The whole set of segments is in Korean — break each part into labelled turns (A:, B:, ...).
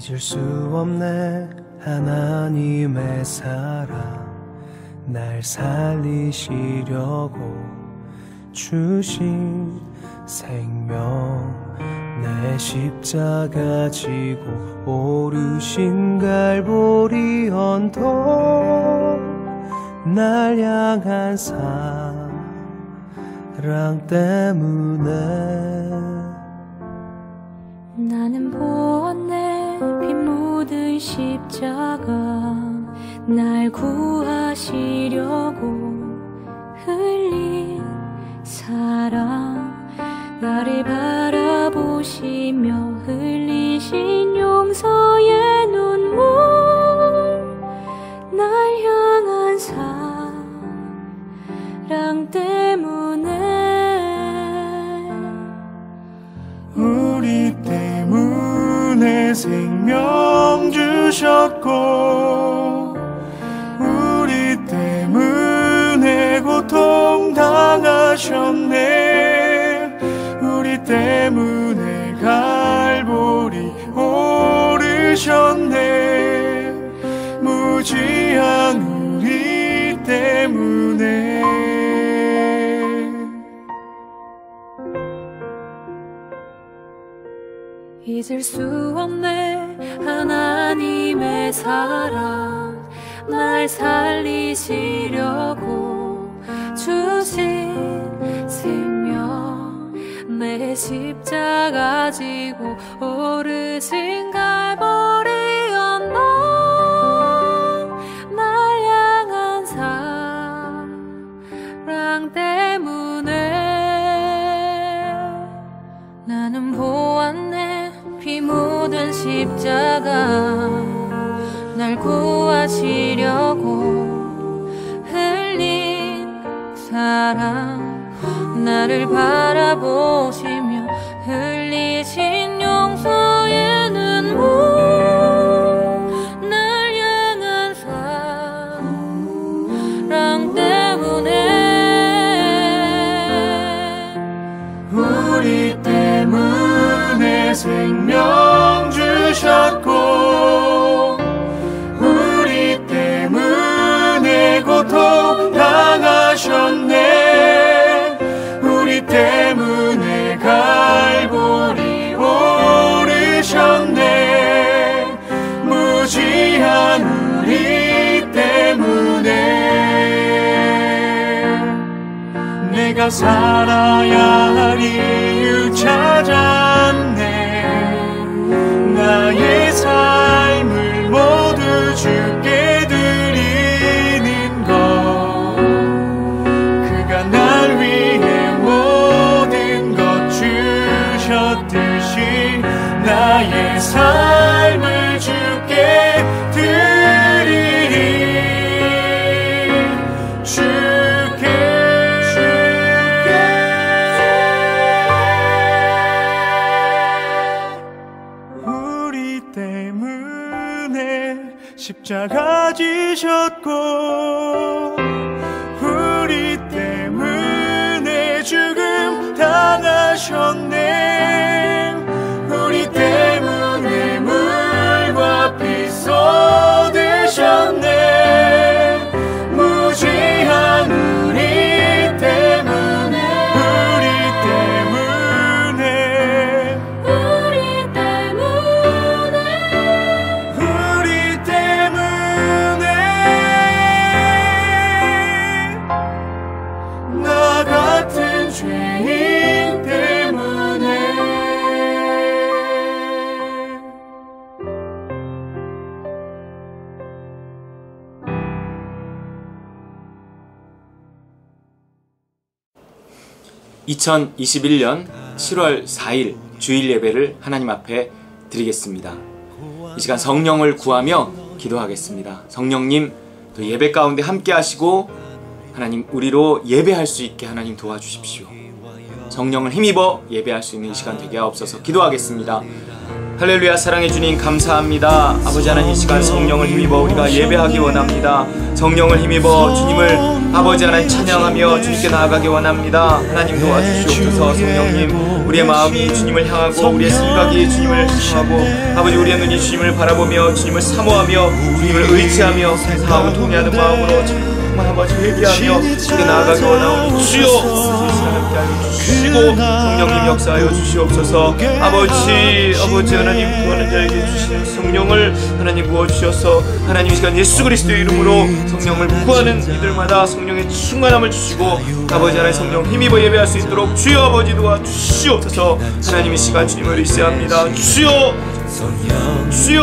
A: 잊을 수 없네 하나님의 사랑 날 살리시려고 주신 생명 내 십자가 지고 오르신 갈보리 언덕 날 향한 사랑 때문에
B: 나는 보았네 피 묻은 십자가 날 구하시려고 흘린 사랑 나를 바라보시며 흘리신 용서의 눈물 날 향한 사랑 때문에
A: 우리 때문에 생명 주셨고 우리 때문에 고통 당하셨네 우리 때문에 갈보리 오르셨네 무지한 우리 때문에
B: 잊을 수 없네 하나님의 사랑 날 살리시려고 주신 생명 내 십자가 지고 오르신 갈보리 언덕 날 향한 사랑 때문에 나는 보았네 피 묻은 십자가 날 구하시려고 흘린 사랑 나를 바라보시며 흘리신 용서의 눈물 날 향한 사랑 때문에
A: 우리 때문에 생명 주셨고 우리 때문에 고통 당하셨네 우리 때문에 갈보리 오르셨네 무지한 우리 때문에 내가 살아야 할 이유 찾았네 나의 삶을 모두 주께 드리는 것 그가 날 위해 모든 것 주셨듯이 나의 삶을 주께 드리리 우리 때문에 십자가 지셨고 우리 때문에 죽음 당하셨네 우리 때문에 물과 피 쏟으셨네 무지한 우리 때문에 우리 때문에 나 같은 죄인 때문에
C: 2021년 7월 4일 주일 예배를 하나님 앞에 드리겠습니다. 이 시간 성령을 구하며 기도하겠습니다. 성령님 또 예배 가운데 함께 하시고 하나님 우리로 예배할 수 있게 하나님 도와주십시오. 성령을 힘입어 예배할 수 있는 이 시간 되게 하옵소서. 기도하겠습니다. 할렐루야. 사랑의 주님 감사합니다. 아버지 하나님, 이 시간 성령을 힘입어 우리가 예배하기 원합니다. 성령을 힘입어 주님을 아버지 하나님 찬양하며 주님께 나아가기 원합니다. 하나님 도와주시옵소서. 성령님, 우리의 마음이 주님을 향하고 우리의 생각이 주님을 향하고 아버지 우리의 눈이 주님을 바라보며 주님을 사모하며 주님을 의지하며 감사하고 통회하는 마음으로 정말 아버지 회개하며 주님께 나아가기 원하오니 주여 이 시간 함께 하여 주시고 성령님 역사하여 주시옵소서. 아버지 하나님, 구하는 자에게 주시는 성령을 하나님 부어주셔서 하나님 이 시간 예수 그리스도의 이름으로 성령을 구하는 이들마다 성령의 충만함을 주시고 아버지 하나님 성령 힘입어 예배할 수 있도록 주여 아버지 도와주시옵소서. 하나님 이 시간 주님을 의지합니다. 주여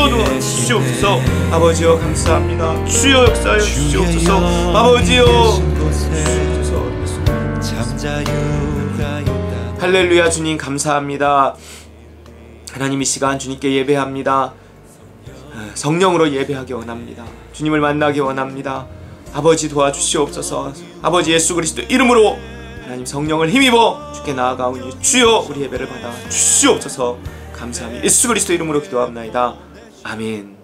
C: 도와주시옵소서. 아버지여 감사합니다. 주여 역사하여 주시옵소서. 아버지여 주시옵소서. 할렐루야. 주님 감사합니다. 하나님 이 시간 주님께 예배합니다. 성령으로 예배하기 원합니다. 주님을 만나기 원합니다. 아버지 도와주시옵소서. 아버지 예수 그리스도 이름으로 하나님 성령을 힘입어 주께 나아가오니 주여 우리 예배를 받아 주시옵소서. 감사합니다. 예수 그리스도 이름으로 기도합나이다. 아멘.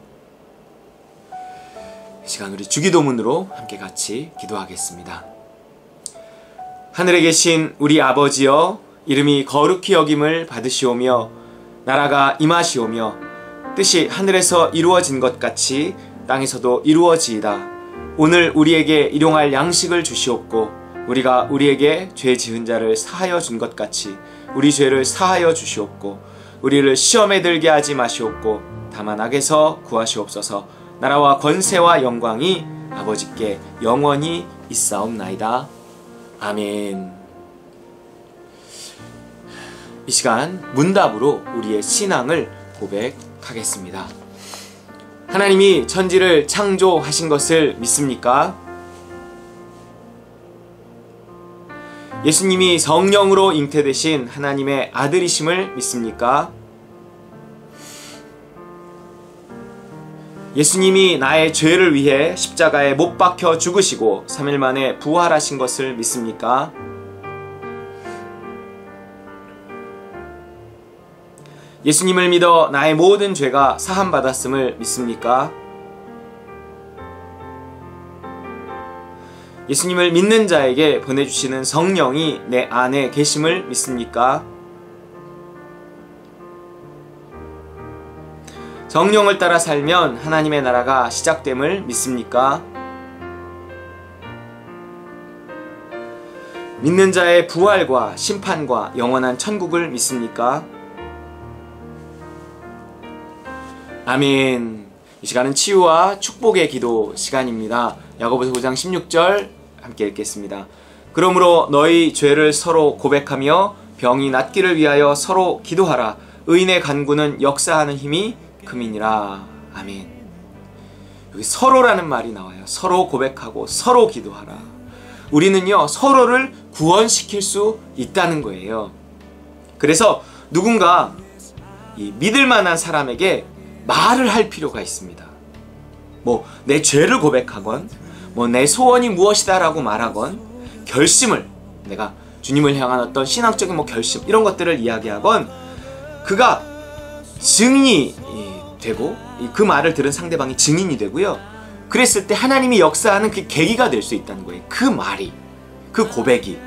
C: 이 시간 우리 주기도문으로 함께 같이 기도하겠습니다. 하늘에 계신 우리 아버지여, 이름이 거룩히 여김을 받으시오며 나라가 임하시오며 뜻이 하늘에서 이루어진 것 같이 땅에서도 이루어지이다. 오늘 우리에게 일용할 양식을 주시옵고 우리가 우리에게 죄 지은 자를 사하여 준 것 같이 우리 죄를 사하여 주시옵고 우리를 시험에 들게 하지 마시옵고 다만 악에서 구하시옵소서. 나라와 권세와 영광이 아버지께 영원히 있사옵나이다. 아멘. 이 시간 문답으로 우리의 신앙을 고백하겠습니다. 하나님이 천지를 창조하신 것을 믿습니까? 예수님이 성령으로 잉태되신 하나님의 아들이심을 믿습니까? 예수님이 나의 죄를 위해 십자가에 못 박혀 죽으시고 3일 만에 부활하신 것을 믿습니까? 예수님을 믿어 나의 모든 죄가 사함받았음을 믿습니까? 예수님을 믿는 자에게 보내주시는 성령이 내 안에 계심을 믿습니까? 성령을 따라 살면 하나님의 나라가 시작됨을 믿습니까? 믿는 자의 부활과 심판과 영원한 천국을 믿습니까? 아멘. 이 시간은 치유와 축복의 기도 시간입니다. 야고보서 5장 16절 함께 읽겠습니다. 그러므로 너희 죄를 서로 고백하며 병이 낫기를 위하여 서로 기도하라. 의인의 간구는 역사하는 힘이 금이니라. 아멘. 여기 서로라는 말이 나와요. 서로 고백하고 서로 기도하라. 우리는요 서로를 구원시킬 수 있다는 거예요. 그래서 누군가 이 믿을 만한 사람에게 말을 할 필요가 있습니다. 뭐 내 죄를 고백하건 뭐 내 소원이 무엇이다 라고 말하건 결심을, 내가 주님을 향한 어떤 신앙적인 뭐 결심 이런 것들을 이야기하건 그가 증인이 되고 그 말을 들은 상대방이 증인이 되고요. 그랬을 때 하나님이 역사하는 그 계기가 될 수 있다는 거예요. 그 말이, 그 고백이.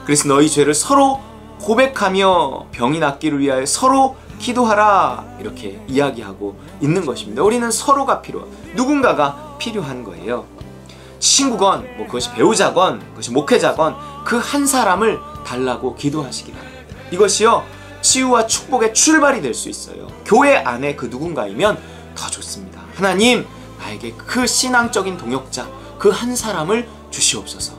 C: 그래서 너희 죄를 서로 고백하며 병이 낫기를 위하여 서로 기도하라 이렇게 이야기하고 있는 것입니다. 우리는 서로가 누군가가 필요한 거예요. 친구건 뭐 그것이 배우자건 그것이 목회자건 그 한 사람을 달라고 기도하시기 바랍니다. 이것이요 치유와 축복의 출발이 될 수 있어요. 교회 안에 그 누군가이면 더 좋습니다. 하나님 나에게 그 신앙적인 동역자 그 한 사람을 주시옵소서.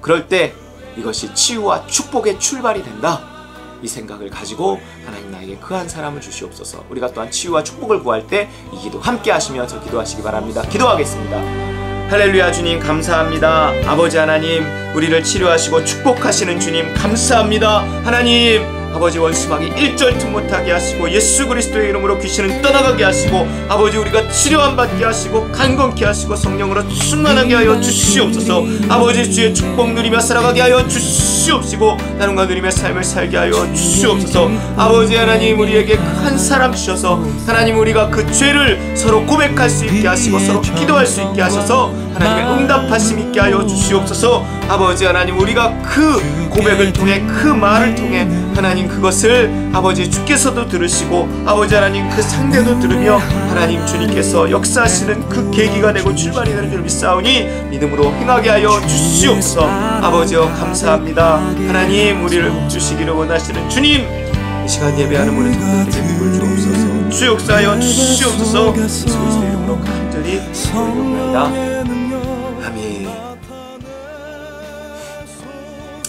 C: 그럴 때 이것이 치유와 축복의 출발이 된다. 이 생각을 가지고 하나님 나에게 그 한 사람을 주시옵소서. 우리가 또한 치유와 축복을 구할 때 이 기도 함께 하시면서 기도하시기 바랍니다. 기도하겠습니다. 할렐루야. 주님 감사합니다. 아버지 하나님 우리를 치료하시고 축복하시는 주님 감사합니다. 하나님 아버지 원수마귀 일절투 못하게 하시고 예수 그리스도의 이름으로 귀신은 떠나가게 하시고 아버지 우리가 치료함 받게 하시고 강건케 하시고 성령으로 충만하게 하여 주시옵소서. 아버지 주의 축복 누리며 살아가게 하여 주시옵시고 나눔과 누리며 삶을 살게 하여 주시옵소서. 아버지 하나님 우리에게 한 사람 주셔서 하나님 우리가 그 죄를 서로 고백할 수 있게 하시고 서로 기도할 수 있게 하셔서 하나님의 응답하심 있게 하여 주시옵소서. 아버지 하나님 우리가 그 고백을 통해 그 말을 통해 하나님 그것을 아버지 주께서도 들으시고 아버지 하나님 그 상대도 들으며 하나님 주님께서 역사하시는 그 계기가 되고 출발이 되는 줄 믿사오니 믿음으로 행하게 하여 주시옵소서. 아버지여 감사합니다. 하나님 우리를 복주시기를 원하시는 주님 이 시간 예배하는 우리 성도들에게 복을 주옵소서. 주 역사하여 주시옵소서. 예수 그리스도의 이름으로 간절히 기도드립니다. 아멘.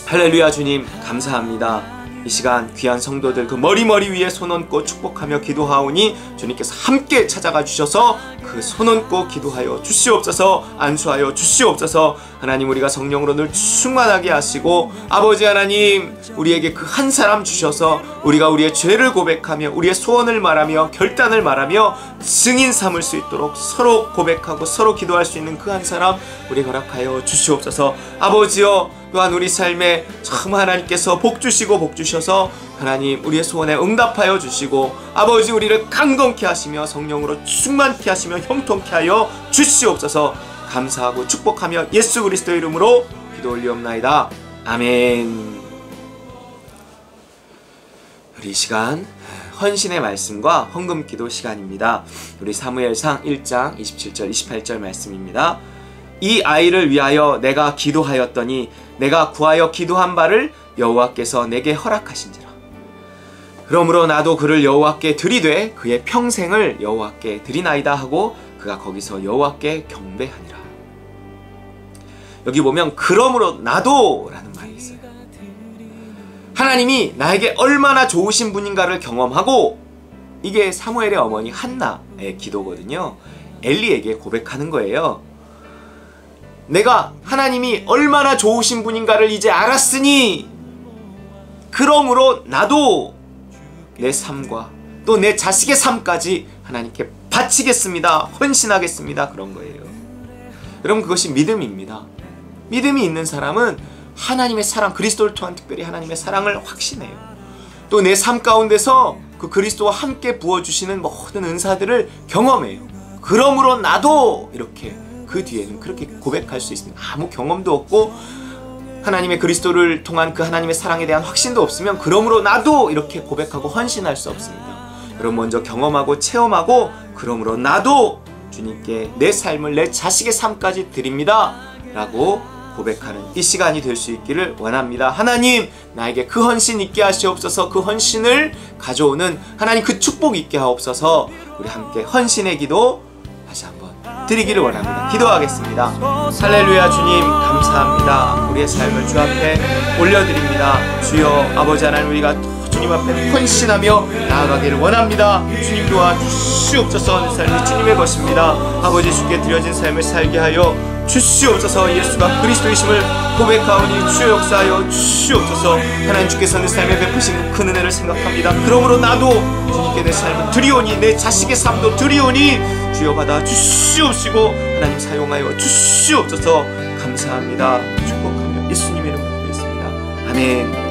C: 할렐루야. 주님 감사합니다. 이 시간 귀한 성도들 그 머리 위에 손 얹고 축복하며 기도하오니 주님께서 함께 찾아가 주셔서 그 손 얹고 기도하여 주시옵소서. 안수하여 주시옵소서. 하나님 우리가 성령으로 늘 충만하게 하시고 아버지 하나님 우리에게 그 한 사람 주셔서 우리가 우리의 죄를 고백하며 우리의 소원을 말하며 결단을 말하며 증인 삼을 수 있도록 서로 고백하고 서로 기도할 수 있는 그 한 사람 우리 허락하여 주시옵소서. 아버지여 또한 우리 삶에 참 하나님께서 복 주시고 복 주셔서 하나님 우리의 소원에 응답하여 주시고 아버지 우리를 강건케 하시며 성령으로 충만케 하시며 형통케 하여 주시옵소서. 감사하고 축복하며 예수 그리스도의 이름으로 기도 올리옵나이다. 아멘. 우리 이 시간 헌신의 말씀과 헌금 기도 시간입니다. 우리 사무엘상 1장 27절 28절 말씀입니다. 이 아이를 위하여 내가 기도하였더니 내가 구하여 기도한 바를 여호와께서 내게 허락하신지라. 그러므로 나도 그를 여호와께 드리되 그의 평생을 여호와께 드리나이다 하고 그가 거기서 여호와께 경배하니라. 여기 보면 그러므로 나도 라는 말이 있어요. 하나님이 나에게 얼마나 좋으신 분인가를 경험하고 이게 사무엘의 어머니 한나의 기도거든요. 엘리에게 고백하는 거예요. 내가 하나님이 얼마나 좋으신 분인가를 이제 알았으니 그러므로 나도 내 삶과 또 내 자식의 삶까지 하나님께 바치겠습니다. 헌신하겠습니다. 그런 거예요. 여러분 그것이 믿음입니다. 믿음이 있는 사람은 하나님의 사랑, 그리스도를 통한 특별히 하나님의 사랑을 확신해요. 또 내 삶 가운데서 그 그리스도와 함께 부어주시는 모든 은사들을 경험해요. 그러므로 나도 이렇게 그 뒤에는 그렇게 고백할 수 있습니다. 아무 경험도 없고 하나님의 그리스도를 통한 그 하나님의 사랑에 대한 확신도 없으면 그러므로 나도 이렇게 고백하고 헌신할 수 없습니다. 여러분 먼저 경험하고 체험하고 그러므로 나도 주님께 내 삶을 내 자식의 삶까지 드립니다 라고 고백하는 이 시간이 될 수 있기를 원합니다. 하나님 나에게 그 헌신 있게 하시옵소서. 그 헌신을 가져오는 하나님 그 축복 있게 하옵소서. 우리 함께 헌신의 기도 다시 한번 드리기를 원합니다. 기도하겠습니다. 할렐루야. 주님 감사합니다. 우리의 삶을 주 앞에 올려드립니다. 주여 아버지 하나님 우리가 주님 앞에 헌신하며 나아가기를 원합니다. 주님 도와주시옵소서. 내 삶이 주님의 것입니다. 아버지 주께 드려진 삶을 살게 하여 주시옵소서. 예수가 그리스도이심을 고백하오니 주여 역사하여 주시옵소서. 하나님 주께서 내 삶에 베푸신 큰 은혜를 생각합니다. 그러므로 나도 주님께 내 삶을 드리오니 내 자식의 삶도 드리오니 주여 받아 주시옵시고 하나님 사용하여 주시옵소서. 감사합니다. 축복하며 예수님의 이름으로 기도했습니다. 아멘.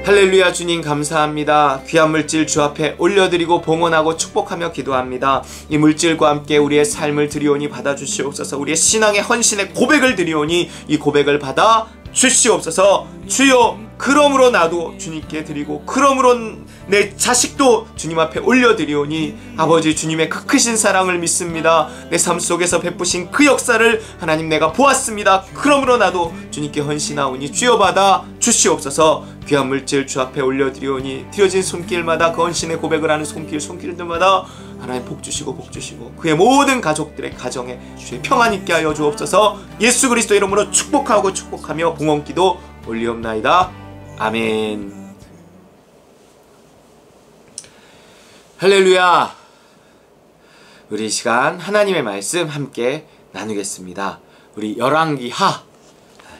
C: 할렐루야. 주님 감사합니다. 귀한 물질 주 앞에 올려드리고 봉헌하고 축복하며 기도합니다. 이 물질과 함께 우리의 삶을 드리오니 받아주시옵소서. 우리의 신앙의 헌신의 고백을 드리오니 이 고백을 받아 주시옵소서. 주여 그러므로 나도 주님께 드리고 그러므로 내 자식도 주님 앞에 올려드리오니 아버지 주님의 그 크신 사랑을 믿습니다. 내 삶 속에서 베푸신 그 역사를 하나님 내가 보았습니다. 그러므로 나도 주님께 헌신하오니 주여 받아 주시옵소서. 귀한 물질 주 앞에 올려드리오니 드려진 손길마다 그 헌신의 고백을 하는 손길들마다 하나님 복 주시고 그의 모든 가족들의 가정에 주의 평안 있게 하여 주옵소서. 예수 그리스도 이름으로 축복하며 봉헌기도 올리옵나이다. 아멘. 할렐루야. 우리 이 시간 하나님의 말씀 함께 나누겠습니다. 우리 열왕기하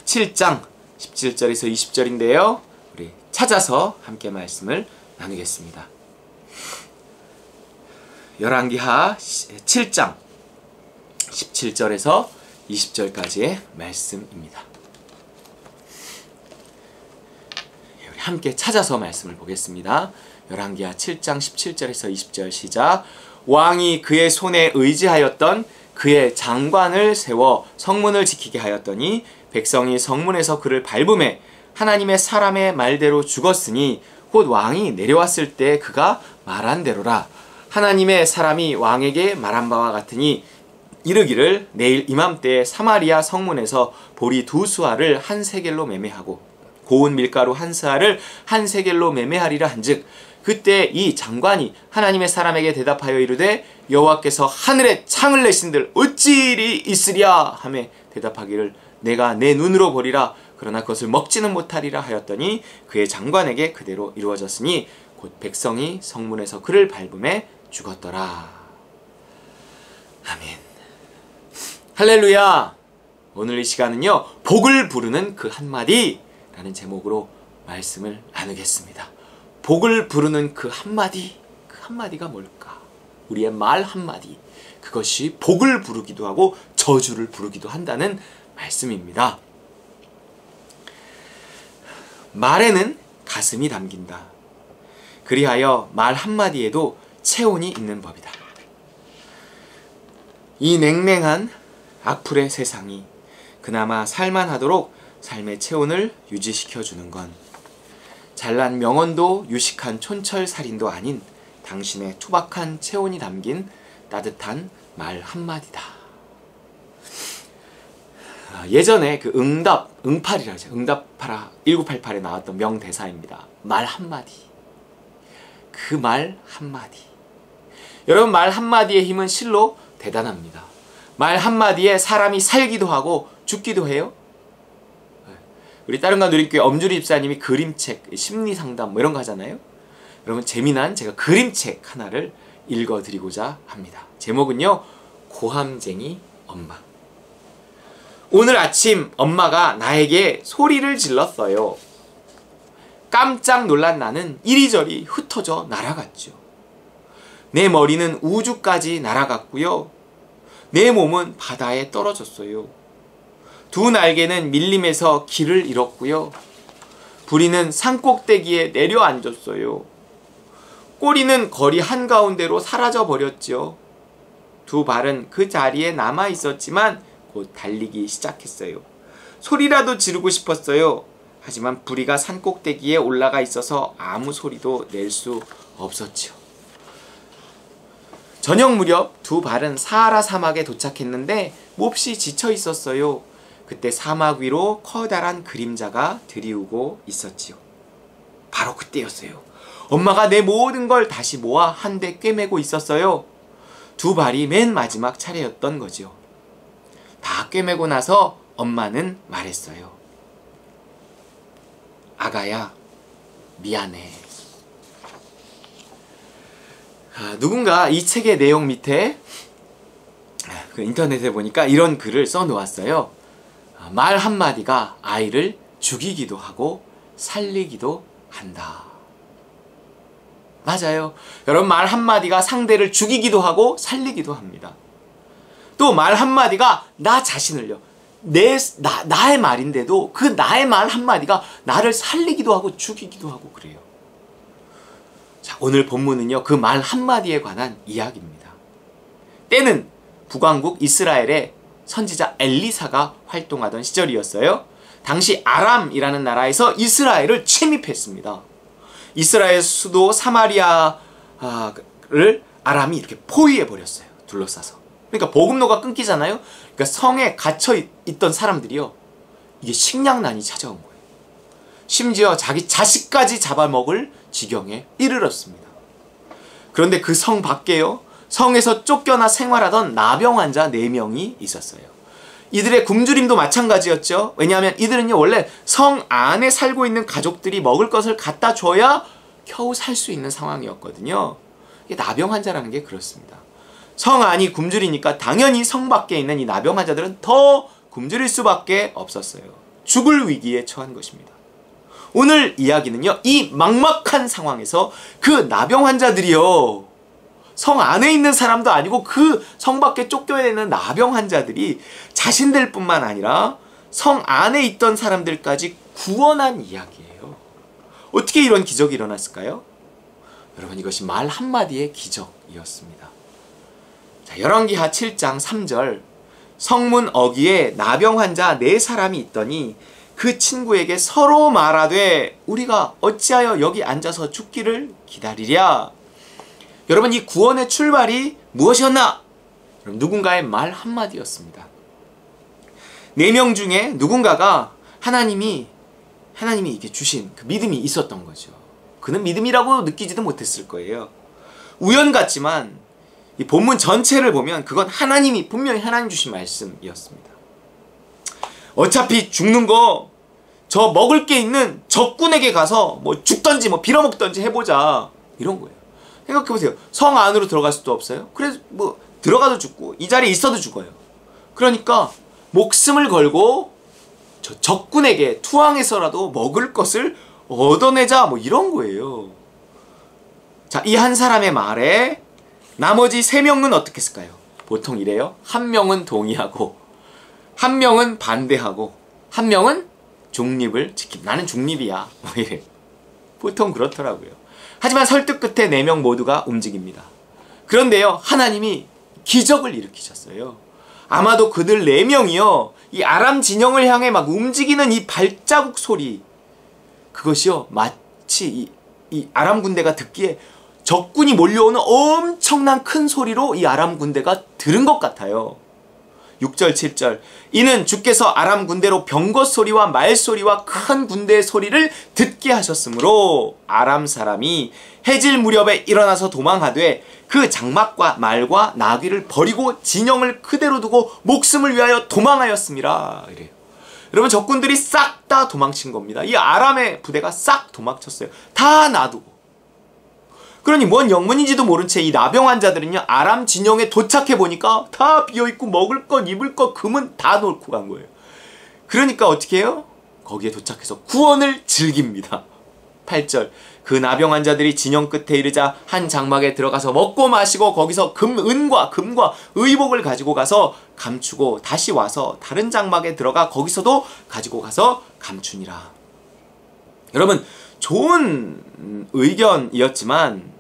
C: 7장 17절에서 20절인데요 우리 찾아서 함께 말씀을 나누겠습니다. 열왕기하 7장 17절에서 20절까지의 말씀입니다. 우리 함께 찾아서 말씀을 보겠습니다. 열왕기하 7장 17절에서 20절 시작. 왕이 그의 손에 의지하였던 그의 장관을 세워 성문을 지키게 하였더니 백성이 성문에서 그를 밟음에 하나님의 사람의 말대로 죽었으니 곧 왕이 내려왔을 때 그가 말한 대로라. 하나님의 사람이 왕에게 말한 바와 같으니 이르기를 내일 이맘때에 사마리아 성문에서 보리 2수아를 한 세겔로 매매하고 고운 밀가루 한 스아를 한 세겔로 매매하리라 한즉 그때 이 장관이 하나님의 사람에게 대답하여 이르되 여호와께서 하늘에 창을 내신들 어찌 일이 있으랴 하며 대답하기를 내가 내 눈으로 보리라 그러나 그것을 먹지는 못하리라 하였더니 그의 장관에게 그대로 이루어졌으니 곧 백성이 성문에서 그를 밟음에 죽었더라. 아멘. 할렐루야. 오늘 이 시간은요 복을 부르는 그 한마디 라는 제목으로 말씀을 나누겠습니다. 복을 부르는 그 한마디가 뭘까? 우리의 말 한마디, 그것이 복을 부르기도 하고 저주를 부르기도 한다는 말씀입니다. 말에는 가슴이 담긴다. 그리하여 말 한마디에도 체온이 있는 법이다. 이 냉랭한 악플의 세상이 그나마 살만하도록 삶의 체온을 유지시켜주는 건 잘난 명언도 유식한 촌철살인도 아닌 당신의 투박한 체온이 담긴 따뜻한 말 한마디다. 예전에 그 응팔이라고 하죠. 응답하라 1988에 나왔던 명대사입니다. 말 한마디. 그 말 한마디. 여러분, 말 한마디의 힘은 실로 대단합니다. 말 한마디에 사람이 살기도 하고 죽기도 해요. 우리 따른과 누림교회 엄주리 집사님이 그림책, 심리상담 뭐 이런 거 하잖아요. 여러분, 재미난 제가 그림책 하나를 읽어드리고자 합니다. 제목은요, 고함쟁이 엄마. 오늘 아침 엄마가 나에게 소리를 질렀어요. 깜짝 놀란 나는 이리저리 흩어져 날아갔죠. 내 머리는 우주까지 날아갔고요. 내 몸은 바다에 떨어졌어요. 두 날개는 밀림에서 길을 잃었고요. 부리는 산꼭대기에 내려앉았어요. 꼬리는 거리 한가운데로 사라져 버렸죠. 두 발은 그 자리에 남아 있었지만 곧 달리기 시작했어요. 소리라도 지르고 싶었어요. 하지만 부리가 산꼭대기에 올라가 있어서 아무 소리도 낼 수 없었죠. 저녁 무렵 두 발은 사하라 사막에 도착했는데 몹시 지쳐 있었어요. 그때 사막 위로 커다란 그림자가 들이우고 있었지요. 바로 그때였어요. 엄마가 내 모든 걸 다시 모아 한데 꿰매고 있었어요. 두 발이 맨 마지막 차례였던 거죠. 다 꿰매고 나서 엄마는 말했어요. 아가야, 미안해. 누군가 이 책의 내용 밑에 그 인터넷에 보니까 이런 글을 써놓았어요. 말 한마디가 아이를 죽이기도 하고 살리기도 한다. 맞아요. 여러분, 말 한마디가 상대를 죽이기도 하고 살리기도 합니다. 또 말 한마디가 나 자신을요, 나의 말인데도 그 나의 말 한마디가 나를 살리기도 하고 죽이기도 하고 그래요. 자, 오늘 본문은요, 그 말 한마디에 관한 이야기입니다. 때는 북왕국 이스라엘의 선지자 엘리사가 활동하던 시절이었어요. 당시 아람이라는 나라에서 이스라엘을 침입했습니다. 이스라엘 수도 사마리아를 아람이 이렇게 포위해버렸어요. 둘러싸서. 그러니까 보급로가 끊기잖아요. 그러니까 성에 갇혀있던 사람들이요, 이게 식량난이 찾아온 거예요. 심지어 자기 자식까지 잡아먹을 지경에 이르렀습니다. 그런데 그 성 밖에요, 성에서 쫓겨나 생활하던 나병 환자 4명이 있었어요. 이들의 굶주림도 마찬가지였죠. 왜냐하면 이들은요, 원래 성 안에 살고 있는 가족들이 먹을 것을 갖다 줘야 겨우 살 수 있는 상황이었거든요. 이게 나병 환자라는 게 그렇습니다. 성 안이 굶주리니까 당연히 성 밖에 있는 이 나병 환자들은 더 굶주릴 수밖에 없었어요. 죽을 위기에 처한 것입니다. 오늘 이야기는요, 이 막막한 상황에서 그 나병 환자들이요, 성 안에 있는 사람도 아니고 그 성 밖에 쫓겨야 되는 나병 환자들이 자신들뿐만 아니라 성 안에 있던 사람들까지 구원한 이야기예요. 어떻게 이런 기적이 일어났을까요? 여러분, 이것이 말 한마디의 기적이었습니다. 자, 열왕기하 7장 3절, 성문 어귀에 나병 환자 4사람이 있더니 그 친구에게 서로 말하되 우리가 어찌하여 여기 앉아서 죽기를 기다리랴. 여러분, 이 구원의 출발이 무엇이었나? 여러분, 누군가의 말 한마디였습니다. 4명 중에 누군가가 하나님이 이게 주신 그 믿음이 있었던 거죠. 그는 믿음이라고 느끼지도 못했을 거예요. 우연 같지만 이 본문 전체를 보면 그건 분명히 하나님 주신 말씀이었습니다. 어차피 죽는 거, 저 먹을 게 있는 적군에게 가서 뭐 죽던지 뭐 빌어먹던지 해보자, 이런 거예요. 생각해보세요. 성 안으로 들어갈 수도 없어요. 그래서 뭐 들어가도 죽고 이 자리에 있어도 죽어요. 그러니까 목숨을 걸고 저 적군에게 투항해서라도 먹을 것을 얻어내자, 뭐 이런 거예요. 자, 이 한 사람의 말에 나머지 3명은 어떻게 했을까요? 보통 이래요. 1명은 동의하고, 1명은 반대하고, 1명은 중립을 지킵니다. 나는 중립이야, 뭐 이래. 보통 그렇더라고요. 하지만 설득 끝에 4명 모두가 움직입니다. 그런데요, 하나님이 기적을 일으키셨어요. 아마도 그들 4명이요, 이 아람 진영을 향해 막 움직이는 이 발자국 소리, 그것이요, 마치 이 아람 군대가 듣기에 적군이 몰려오는 엄청난 큰 소리로 이 아람 군대가 들은 것 같아요. 6절 7절, 이는 주께서 아람 군대로 병거 소리와 말 소리와 큰 군대의 소리를 듣게 하셨으므로 아람 사람이 해질 무렵에 일어나서 도망하되 그 장막과 말과 나귀를 버리고 진영을 그대로 두고 목숨을 위하여 도망하였습니다. 이래요. 여러분, 적군들이 싹 다 도망친 겁니다. 이 아람의 부대가 싹 도망쳤어요. 다 놔두고. 그러니 뭔 영문인지도 모른 채 이 나병 환자들은요, 아람 진영에 도착해 보니까 다 비어있고 먹을 것, 입을 것, 금은 다 놓고 간 거예요. 그러니까 어떻게 해요? 거기에 도착해서 구원을 즐깁니다. 8절, 그 나병 환자들이 진영 끝에 이르자 한 장막에 들어가서 먹고 마시고 거기서 은과 금과 의복을 가지고 가서 감추고 다시 와서 다른 장막에 들어가 거기서도 가지고 가서 감추니라. 여러분, 좋은 의견이었지만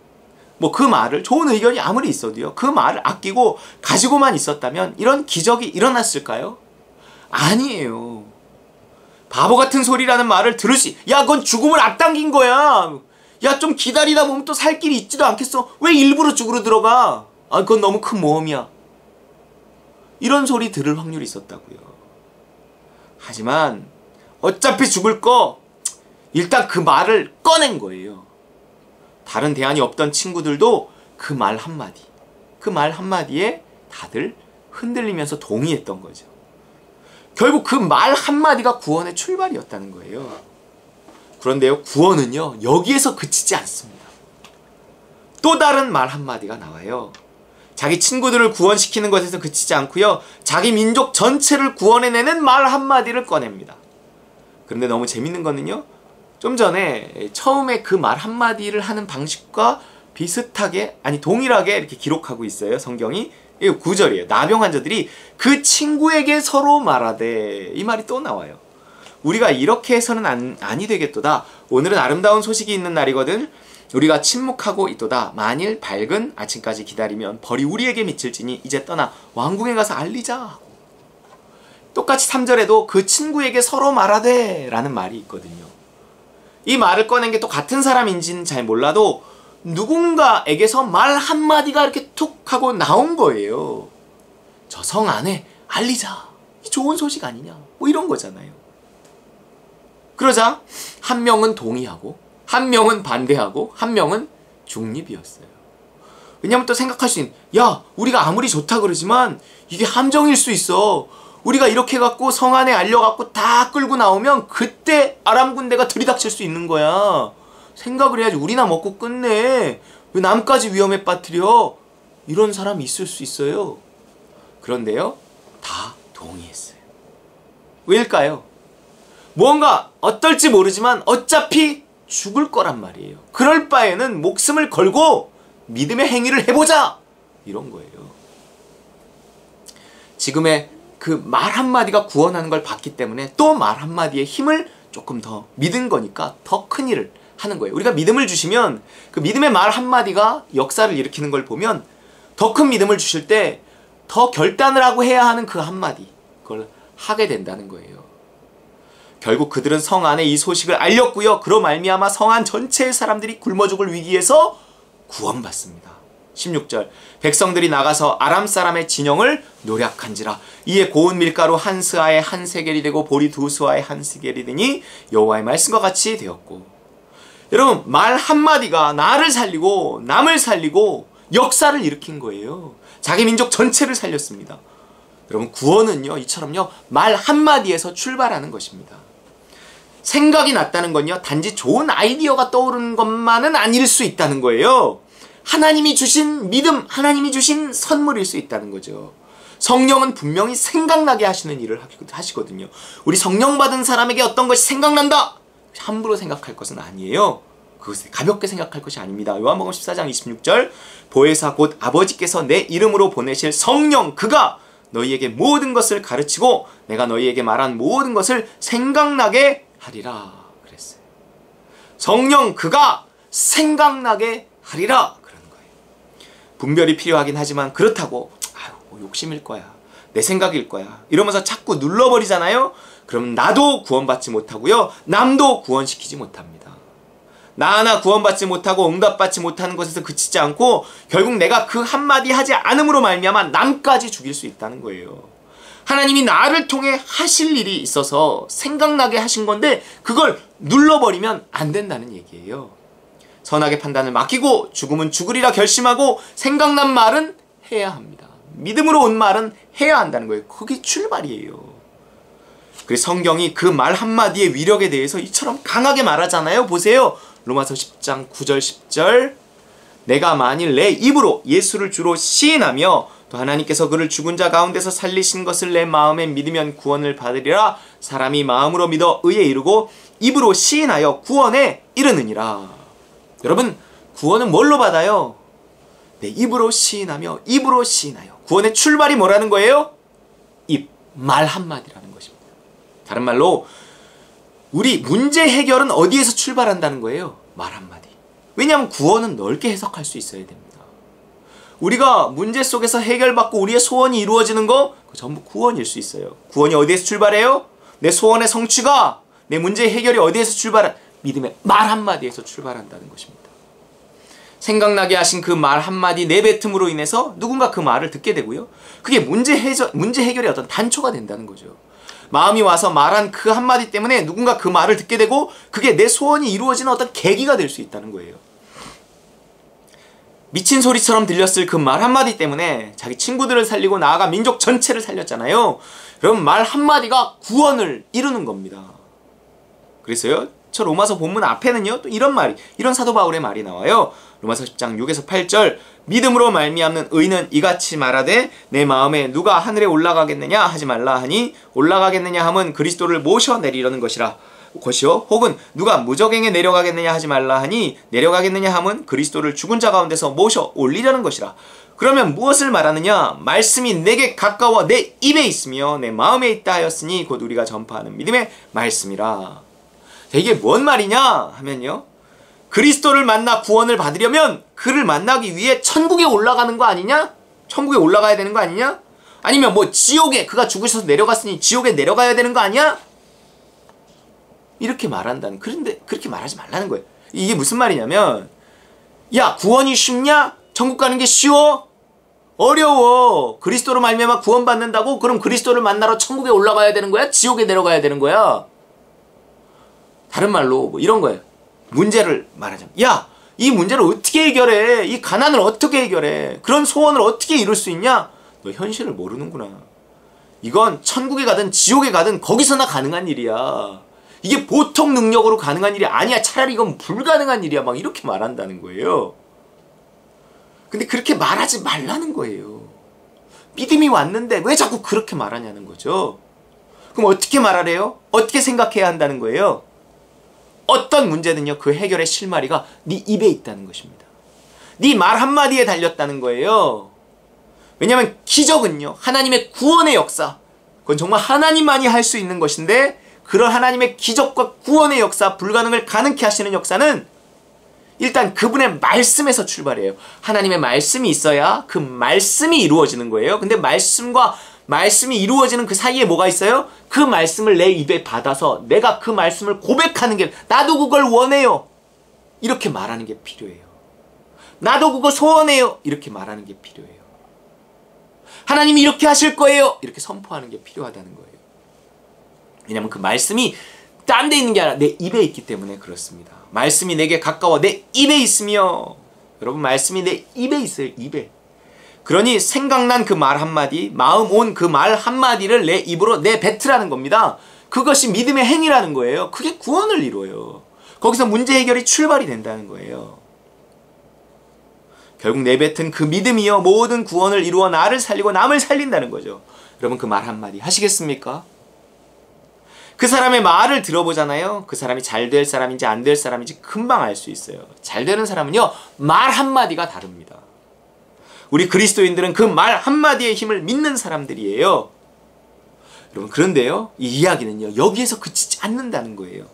C: 뭐 그 말을, 좋은 의견이 아무리 있어도요, 그 말을 아끼고 가지고만 있었다면 이런 기적이 일어났을까요? 아니에요. 바보 같은 소리라는 말을 야, 그건 죽음을 앞당긴 거야. 야, 좀 기다리다 보면 또 살 길이 있지도 않겠어. 왜 일부러 죽으러 들어가? 아, 그건 너무 큰 모험이야. 이런 소리 들을 확률이 있었다고요. 하지만 어차피 죽을 거, 일단 그 말을 꺼낸 거예요. 다른 대안이 없던 친구들도 그 말 한마디에 다들 흔들리면서 동의했던 거죠. 결국 그 말 한마디가 구원의 출발이었다는 거예요. 그런데요, 구원은요, 여기에서 그치지 않습니다. 또 다른 말 한마디가 나와요. 자기 친구들을 구원시키는 것에서 그치지 않고요, 자기 민족 전체를 구원해내는 말 한마디를 꺼냅니다. 그런데 너무 재밌는 거는요, 좀 전에 처음에 그 말 한마디를 하는 방식과 비슷하게, 아니 동일하게 이렇게 기록하고 있어요, 성경이. 이거 9절이에요. 나병 환자들이 그 친구에게 서로 말하되, 이 말이 또 나와요. 우리가 이렇게 해서는 아니 되겠도다. 오늘은 아름다운 소식이 있는 날이거든. 우리가 침묵하고 있도다. 만일 밝은 아침까지 기다리면 벌이 우리에게 미칠지니 이제 떠나 왕궁에 가서 알리자. 똑같이 3절에도 그 친구에게 서로 말하되 라는 말이 있거든요. 이 말을 꺼낸 게 또 같은 사람인지는 잘 몰라도 누군가에게서 말 한마디가 이렇게 툭 하고 나온 거예요. 저 성 안에 알리자. 이 좋은 소식 아니냐. 뭐 이런 거잖아요. 그러자 한 명은 동의하고, 한 명은 반대하고, 한 명은 중립이었어요. 왜냐면 또 생각할 수 있는, 야, 우리가 아무리 좋다 그러지만 이게 함정일 수 있어. 우리가 이렇게 해갖고 성 안에 알려갖고 다 끌고 나오면 그때 아람 군대가 들이닥칠 수 있는 거야. 생각을 해야지. 우리나 먹고 끝내. 왜 남까지 위험에 빠뜨려? 이런 사람이 있을 수 있어요. 그런데요, 다 동의했어요. 왜일까요? 무언가 어떨지 모르지만 어차피 죽을 거란 말이에요. 그럴 바에는 목숨을 걸고 믿음의 행위를 해보자! 이런 거예요. 지금의 그 말 한마디가 구원하는 걸 봤기 때문에 또 말 한마디의 힘을 조금 더 믿은 거니까 더 큰 일을 하는 거예요. 우리가 믿음을 주시면 그 믿음의 말 한마디가 역사를 일으키는 걸 보면 더 큰 믿음을 주실 때 더 결단을 하고 해야 하는 그 한마디, 그걸 하게 된다는 거예요. 결국 그들은 성 안에 이 소식을 알렸고요. 그로 말미암아 성 안 전체의 사람들이 굶어 죽을 위기에서 구원받습니다. 16절 백성들이 나가서 아람 사람의 진영을 노략한지라 이에 고운 밀가루 한 스아에 한 세겔이 되고 보리 두 스아에 한 세겔이 되니 여호와의 말씀과 같이 되었고. 여러분, 말 한마디가 나를 살리고 남을 살리고 역사를 일으킨 거예요. 자기 민족 전체를 살렸습니다. 여러분, 구원은요 이처럼요 말 한마디에서 출발하는 것입니다. 생각이 났다는 건요 단지 좋은 아이디어가 떠오르는 것만은 아닐 수 있다는 거예요. 하나님이 주신 믿음, 하나님이 주신 선물일 수 있다는 거죠. 성령은 분명히 생각나게 하시는 일을 하시거든요. 우리 성령 받은 사람에게 어떤 것이 생각난다! 함부로 생각할 것은 아니에요. 그것을 가볍게 생각할 것이 아닙니다. 요한복음 14장 26절 보혜사 곧 아버지께서 내 이름으로 보내실 성령 그가 너희에게 모든 것을 가르치고 내가 너희에게 말한 모든 것을 생각나게 하리라 그랬어요. 성령 그가 생각나게 하리라 그런 거예요. 분별이 필요하긴 하지만 그렇다고 뭐 욕심일 거야, 내 생각일 거야 이러면서 자꾸 눌러버리잖아요. 그럼 나도 구원받지 못하고요 남도 구원시키지 못합니다. 나 하나 구원받지 못하고 응답받지 못하는 것에서 그치지 않고 결국 내가 그 한마디 하지 않음으로 말미암아 남까지 죽일 수 있다는 거예요. 하나님이 나를 통해 하실 일이 있어서 생각나게 하신 건데 그걸 눌러버리면 안 된다는 얘기예요. 선악의 판단을 맡기고 죽음은 죽으리라 결심하고 생각난 말은 해야 합니다. 믿음으로 온 말은 해야 한다는 거예요. 그게 출발이에요. 그래서 성경이 그 말 한마디의 위력에 대해서 이처럼 강하게 말하잖아요. 보세요. 로마서 10장 9절 10절 내가 만일 내 입으로 예수를 주로 시인하며 또 하나님께서 그를 죽은 자 가운데서 살리신 것을 내 마음에 믿으면 구원을 받으리라. 사람이 마음으로 믿어 의에 이르고 입으로 시인하여 구원에 이르느니라. 여러분, 구원은 뭘로 받아요? 내 입으로 시인하며 입으로 시인하여. 구원의 출발이 뭐라는 거예요? 입, 말 한마디라는 것입니다. 다른 말로 우리 문제 해결은 어디에서 출발한다는 거예요? 말 한마디. 왜냐하면 구원은 넓게 해석할 수 있어야 됩니다. 우리가 문제 속에서 해결받고 우리의 소원이 이루어지는 거 그거 전부 구원일 수 있어요. 구원이 어디에서 출발해요? 내 소원의 성취가, 내 문제 해결이 어디에서 출발한? 믿음의 말 한마디에서 출발한다는 것입니다. 생각나게 하신 그 말 한마디 내뱉음으로 인해서 누군가 그 말을 듣게 되고요. 그게 문제 해결의 어떤 단초가 된다는 거죠. 마음이 와서 말한 그 한마디 때문에 누군가 그 말을 듣게 되고 그게 내 소원이 이루어지는 어떤 계기가 될 수 있다는 거예요. 미친 소리처럼 들렸을 그 말 한마디 때문에 자기 친구들을 살리고 나아가 민족 전체를 살렸잖아요. 그럼 말 한마디가 구원을 이루는 겁니다. 그래서요, 저 로마서 본문 앞에는요 또 이런 사도 바울의 말이 나와요. 로마서 10장 6에서 8절 믿음으로 말미암는 의는 이같이 말하되 내 마음에 누가 하늘에 올라가겠느냐 하지 말라 하니 올라가겠느냐 함은 그리스도를 모셔 내리려는 것이라 것이요 혹은 누가 무저갱에 내려가겠느냐 하지 말라 하니 내려가겠느냐 함은 그리스도를 죽은 자 가운데서 모셔 올리려는 것이라. 그러면 무엇을 말하느냐? 말씀이 내게 가까워 내 입에 있으며 내 마음에 있다 하였으니 곧 우리가 전파하는 믿음의 말씀이라. 이게 뭔 말이냐 하면요, 그리스도를 만나 구원을 받으려면 그를 만나기 위해 천국에 올라가는 거 아니냐? 천국에 올라가야 되는 거 아니냐? 아니면 뭐 지옥에, 그가 죽으셔서 내려갔으니 지옥에 내려가야 되는 거 아니야? 이렇게 말한다는. 그런데 그렇게 말하지 말라는 거예요. 이게 무슨 말이냐면, 야, 구원이 쉽냐? 천국 가는 게 쉬워? 어려워. 그리스도로 말미암아 구원받는다고? 그럼 그리스도를 만나러 천국에 올라가야 되는 거야? 지옥에 내려가야 되는 거야? 다른 말로 뭐 이런 거예요. 문제를 말하자면, 야, 이 문제를 어떻게 해결해? 이 가난을 어떻게 해결해? 그런 소원을 어떻게 이룰 수 있냐? 너 현실을 모르는구나. 이건 천국에 가든 지옥에 가든 거기서나 가능한 일이야. 이게 보통 능력으로 가능한 일이 아니야. 차라리 이건 불가능한 일이야. 막 이렇게 말한다는 거예요. 근데 그렇게 말하지 말라는 거예요. 믿음이 왔는데 왜 자꾸 그렇게 말하냐는 거죠. 그럼 어떻게 말하래요? 어떻게 생각해야 한다는 거예요? 어떤 문제는요, 그 해결의 실마리가 네 입에 있다는 것입니다. 네 말 한마디에 달렸다는 거예요. 왜냐하면 기적은요, 하나님의 구원의 역사, 그건 정말 하나님만이 할 수 있는 것인데, 그런 하나님의 기적과 구원의 역사, 불가능을 가능케 하시는 역사는 일단 그분의 말씀에서 출발해요. 하나님의 말씀이 있어야 그 말씀이 이루어지는 거예요. 근데 말씀과 말씀이 이루어지는 그 사이에 뭐가 있어요? 그 말씀을 내 입에 받아서 내가 그 말씀을 고백하는 게, 나도 그걸 원해요, 이렇게 말하는 게 필요해요. 나도 그거 소원해요, 이렇게 말하는 게 필요해요. 하나님이 이렇게 하실 거예요, 이렇게 선포하는 게 필요하다는 거예요. 왜냐하면 그 말씀이 딴 데 있는 게 아니라 내 입에 있기 때문에 그렇습니다. 말씀이 내게 가까워 내 입에 있으며, 여러분 말씀이 내 입에 있어요. 입에. 그러니 생각난 그 말 한마디, 마음 온 그 말 한마디를 내 입으로 내뱉으라는 겁니다. 그것이 믿음의 행위라는 거예요. 그게 구원을 이루어요. 거기서 문제 해결이 출발이 된다는 거예요. 결국 내뱉은 그 믿음이요, 모든 구원을 이루어 나를 살리고 남을 살린다는 거죠. 여러분 그 말 한마디 하시겠습니까? 그 사람의 말을 들어보잖아요. 그 사람이 잘 될 사람인지 안 될 사람인지 금방 알 수 있어요. 잘 되는 사람은요, 말 한마디가 다릅니다. 우리 그리스도인들은 그 말 한마디의 힘을 믿는 사람들이에요. 여러분 그런데요, 이 이야기는요, 여기에서 그치지 않는다는 거예요.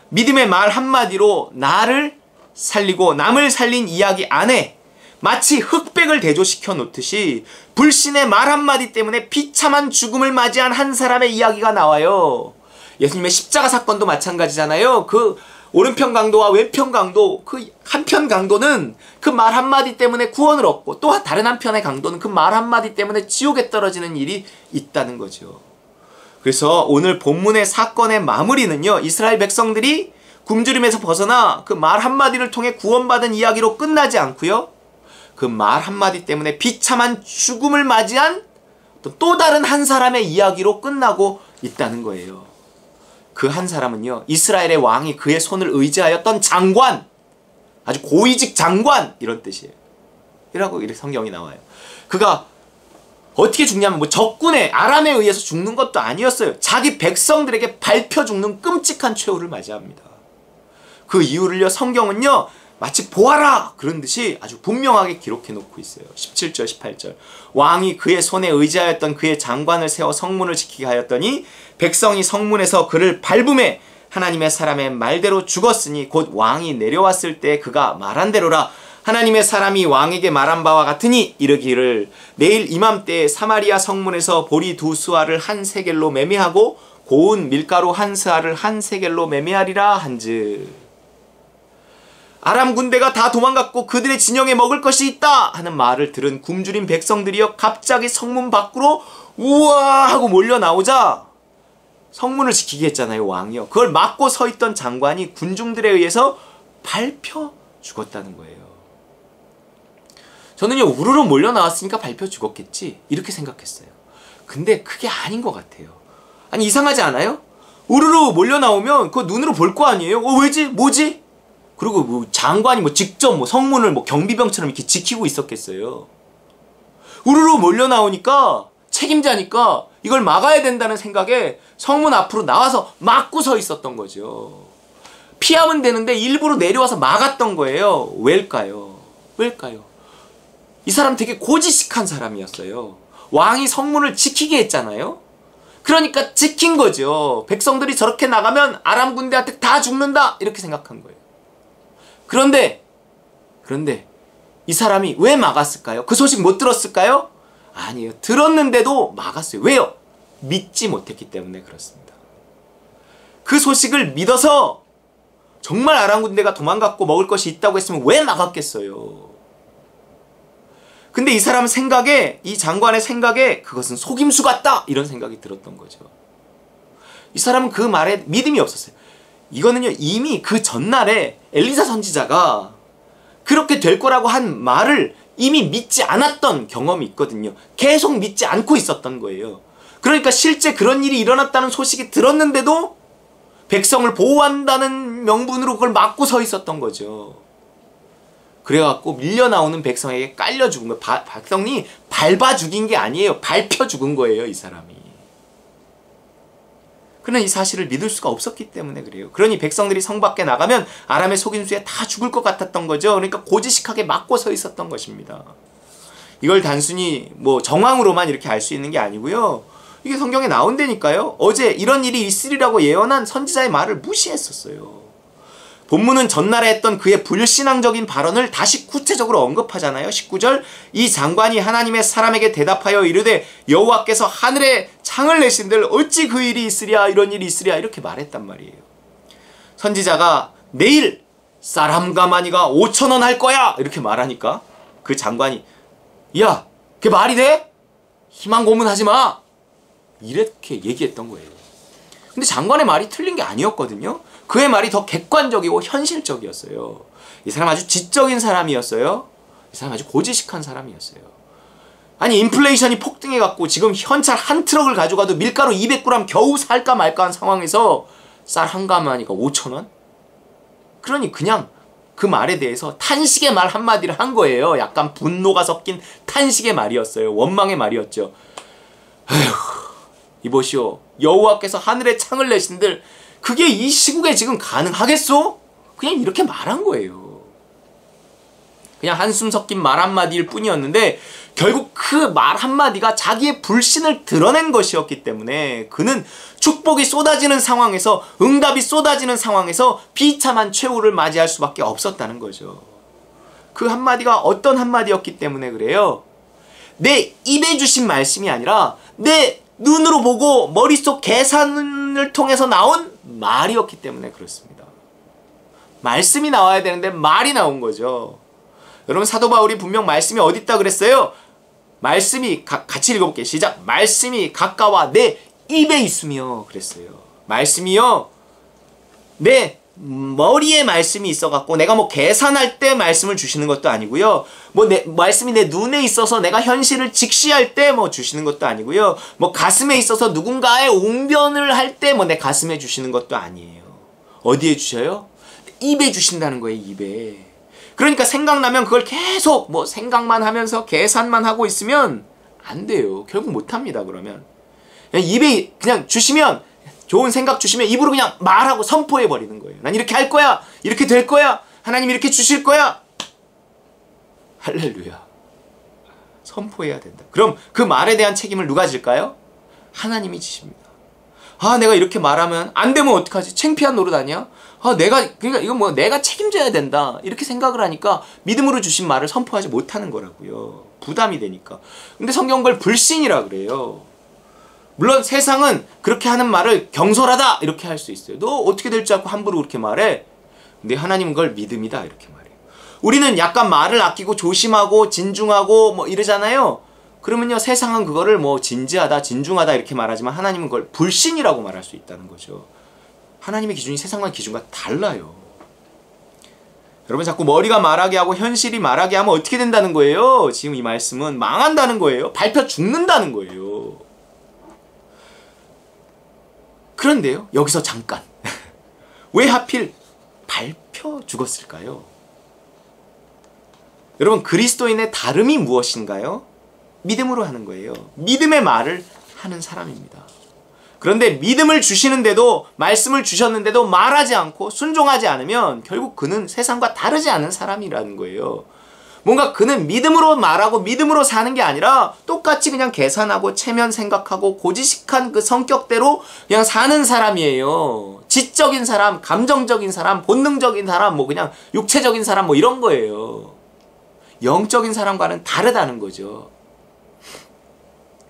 C: 믿음의 말 한마디로 나를 살리고 남을 살린 이야기 안에 마치 흑백을 대조시켜 놓듯이 불신의 말 한마디 때문에 비참한 죽음을 맞이한 한 사람의 이야기가 나와요. 예수님의 십자가 사건도 마찬가지잖아요. 그 오른편 강도와 왼편 강도, 그 한편 강도는 그 말 한마디 때문에 구원을 얻고, 또 다른 한편의 강도는 그 말 한마디 때문에 지옥에 떨어지는 일이 있다는 거죠. 그래서 오늘 본문의 사건의 마무리는요, 이스라엘 백성들이 굶주림에서 벗어나 그 말 한마디를 통해 구원받은 이야기로 끝나지 않고요, 그 말 한마디 때문에 비참한 죽음을 맞이한 또 다른 한 사람의 이야기로 끝나고 있다는 거예요. 그 한 사람은요, 이스라엘의 왕이 그의 손을 의지하였던 장관, 아주 고위직 장관, 이런 뜻이에요. 이렇게 성경이 나와요. 그가 어떻게 죽냐면 뭐 적군의 아람에 의해서 죽는 것도 아니었어요. 자기 백성들에게 밟혀 죽는 끔찍한 최후를 맞이합니다. 그 이유를요, 성경은요, 마치 보아라 그런 듯이 아주 분명하게 기록해 놓고 있어요. 17절 18절 왕이 그의 손에 의지하였던 그의 장관을 세워 성문을 지키게 하였더니 백성이 성문에서 그를 밟음에 하나님의 사람의 말대로 죽었으니 곧 왕이 내려왔을 때 그가 말한 대로라. 하나님의 사람이 왕에게 말한 바와 같으니 이르기를 내일 이맘때에 사마리아 성문에서 보리 2수알을 한 세겔로 매매하고 고운 밀가루 한 스알을 한 세겔로 매매하리라 한즉, 아람 군대가 다 도망갔고 그들의 진영에 먹을 것이 있다 하는 말을 들은 굶주린 백성들이여 갑자기 성문 밖으로 우와 하고 몰려 나오자, 성문을 지키게 했잖아요, 왕이요. 그걸 막고 서 있던 장관이 군중들에 의해서 밟혀 죽었다는 거예요. 저는요, 우르르 몰려 나왔으니까 밟혀 죽었겠지 이렇게 생각했어요. 근데 그게 아닌 것 같아요. 아니, 이상하지 않아요? 우르르 몰려 나오면 그거 눈으로 볼 거 아니에요? 왜지? 뭐지? 그리고 뭐 장관이 뭐 직접 뭐 성문을 뭐 경비병처럼 이렇게 지키고 있었겠어요. 우르르 몰려 나오니까, 책임자니까 이걸 막아야 된다는 생각에 성문 앞으로 나와서 막고 서 있었던 거죠. 피하면 되는데 일부러 내려와서 막았던 거예요. 왜일까요? 왜일까요? 이 사람 되게 고지식한 사람이었어요. 왕이 성문을 지키게 했잖아요. 그러니까 지킨 거죠. 백성들이 저렇게 나가면 아람 군대한테 다 죽는다 이렇게 생각한 거예요. 그런데 이 사람이 왜 막았을까요? 그 소식 못 들었을까요? 아니에요. 들었는데도 막았어요. 왜요? 믿지 못했기 때문에 그렇습니다. 그 소식을 믿어서 정말 아람 군대가 도망갔고 먹을 것이 있다고 했으면 왜 막았겠어요? 근데 이 사람 생각에, 이 장관의 생각에 그것은 속임수 같다 이런 생각이 들었던 거죠. 이 사람은 그 말에 믿음이 없었어요. 이거는요, 이미 그 전날에 엘리사 선지자가 그렇게 될 거라고 한 말을 이미 믿지 않았던 경험이 있거든요. 계속 믿지 않고 있었던 거예요. 그러니까 실제 그런 일이 일어났다는 소식이 들었는데도 백성을 보호한다는 명분으로 그걸 막고 서 있었던 거죠. 그래갖고 밀려 나오는 백성에게 깔려 죽은 거예요. 백성이 밟아 죽인 게 아니에요. 밟혀 죽은 거예요, 이 사람이. 그러나 이 사실을 믿을 수가 없었기 때문에 그래요. 그러니 백성들이 성 밖에 나가면 아람의 속임수에 다 죽을 것 같았던 거죠. 그러니까 고지식하게 막고 서 있었던 것입니다. 이걸 단순히 뭐 정황으로만 이렇게 알 수 있는 게 아니고요. 이게 성경에 나온다니까요. 어제 이런 일이 있으리라고 예언한 선지자의 말을 무시했었어요. 본문은 전날에 했던 그의 불신앙적인 발언을 다시 구체적으로 언급하잖아요. 19절, 이 장관이 하나님의 사람에게 대답하여 이르되 여호와께서 하늘에 창을 내신들 어찌 그 일이 있으랴, 이런 일이 있으랴, 이렇게 말했단 말이에요. 선지자가 내일 사람과 마니가 5,000원 할 거야 이렇게 말하니까 그 장관이 야, 그게 말이 돼? 희망 고문하지 마, 이렇게 얘기했던 거예요. 근데 장관의 말이 틀린 게 아니었거든요. 그의 말이 더 객관적이고 현실적이었어요. 이 사람 아주 지적인 사람이었어요. 이 사람 아주 고지식한 사람이었어요. 아니 인플레이션이 폭등해갖고 지금 현찰 한 트럭을 가져가도 밀가루 200g 겨우 살까 말까 한 상황에서 쌀 한 가마니까 5,000원? 그러니 그냥 그 말에 대해서 탄식의 말 한마디를 한 거예요. 약간 분노가 섞인 탄식의 말이었어요. 원망의 말이었죠. 에휴, 이보시오, 여호와께서 하늘에 창을 내신들 그게 이 시국에 지금 가능하겠소? 그냥 이렇게 말한 거예요. 그냥 한숨 섞인 말 한마디일 뿐이었는데 결국 그 말 한마디가 자기의 불신을 드러낸 것이었기 때문에 그는 축복이 쏟아지는 상황에서, 응답이 쏟아지는 상황에서 비참한 최후를 맞이할 수밖에 없었다는 거죠. 그 한마디가 어떤 한마디였기 때문에 그래요? 내 입에 주신 말씀이 아니라 내 눈으로 보고 머릿속 계산을 통해서 나온 말이었기 때문에 그렇습니다. 말씀이 나와야 되는데 말이 나온 거죠. 여러분, 사도 바울이 분명 말씀이 어디 있다 그랬어요? 말씀이 같이 읽어볼게요. 시작. 말씀이 가까워 내 입에 있으며 그랬어요. 말씀이요, 내 머리에 말씀이 있어갖고 내가 뭐 계산할 때 말씀을 주시는 것도 아니고요. 뭐 말씀이 내 눈에 있어서 내가 현실을 직시할 때 뭐 주시는 것도 아니고요. 뭐 가슴에 있어서 누군가의 웅변을 할 때 뭐 내 가슴에 주시는 것도 아니에요. 어디에 주셔요? 입에 주신다는 거예요. 입에. 그러니까 생각나면 그걸 계속 뭐 생각만 하면서 계산만 하고 있으면 안 돼요. 결국 못합니다. 그러면 그냥 입에 그냥 주시면, 좋은 생각 주시면 입으로 그냥 말하고 선포해 버리는 거예요. 난 이렇게 할 거야, 이렇게 될 거야, 하나님 이렇게 주실 거야. 할렐루야. 선포해야 된다. 그럼 그 말에 대한 책임을 누가 질까요? 하나님이 지십니다. 아, 내가 이렇게 말하면 안 되면 어떡하지? 창피한 노릇 아니야? 아, 그러니까 이건 뭐 내가 책임져야 된다, 이렇게 생각을 하니까 믿음으로 주신 말을 선포하지 못하는 거라고요. 부담이 되니까. 근데 성경 그걸 불신이라 그래요. 물론 세상은 그렇게 하는 말을 경솔하다 이렇게 할 수 있어요. 너 어떻게 될지 않고 함부로 그렇게 말해. 근데 하나님은 그걸 믿음이다 이렇게 말해요. 우리는 약간 말을 아끼고 조심하고 진중하고 뭐 이러잖아요. 그러면요, 세상은 그거를 뭐 진지하다, 진중하다 이렇게 말하지만 하나님은 그걸 불신이라고 말할 수 있다는 거죠. 하나님의 기준이 세상과 기준과 달라요. 여러분, 자꾸 머리가 말하게 하고 현실이 말하게 하면 어떻게 된다는 거예요? 지금 이 말씀은 망한다는 거예요. 밟혀 죽는다는 거예요. 그런데요, 여기서 잠깐 왜 하필 밟혀 죽었을까요? 여러분, 그리스도인의 다름이 무엇인가요? 믿음으로 하는 거예요. 믿음의 말을 하는 사람입니다. 그런데 믿음을 주시는데도, 말씀을 주셨는데도 말하지 않고 순종하지 않으면 결국 그는 세상과 다르지 않은 사람이라는 거예요. 뭔가 그는 믿음으로 말하고 믿음으로 사는 게 아니라 똑같이 그냥 계산하고 체면 생각하고 고지식한 그 성격대로 그냥 사는 사람이에요. 지적인 사람, 감정적인 사람, 본능적인 사람, 뭐 그냥 육체적인 사람, 뭐 이런 거예요. 영적인 사람과는 다르다는 거죠.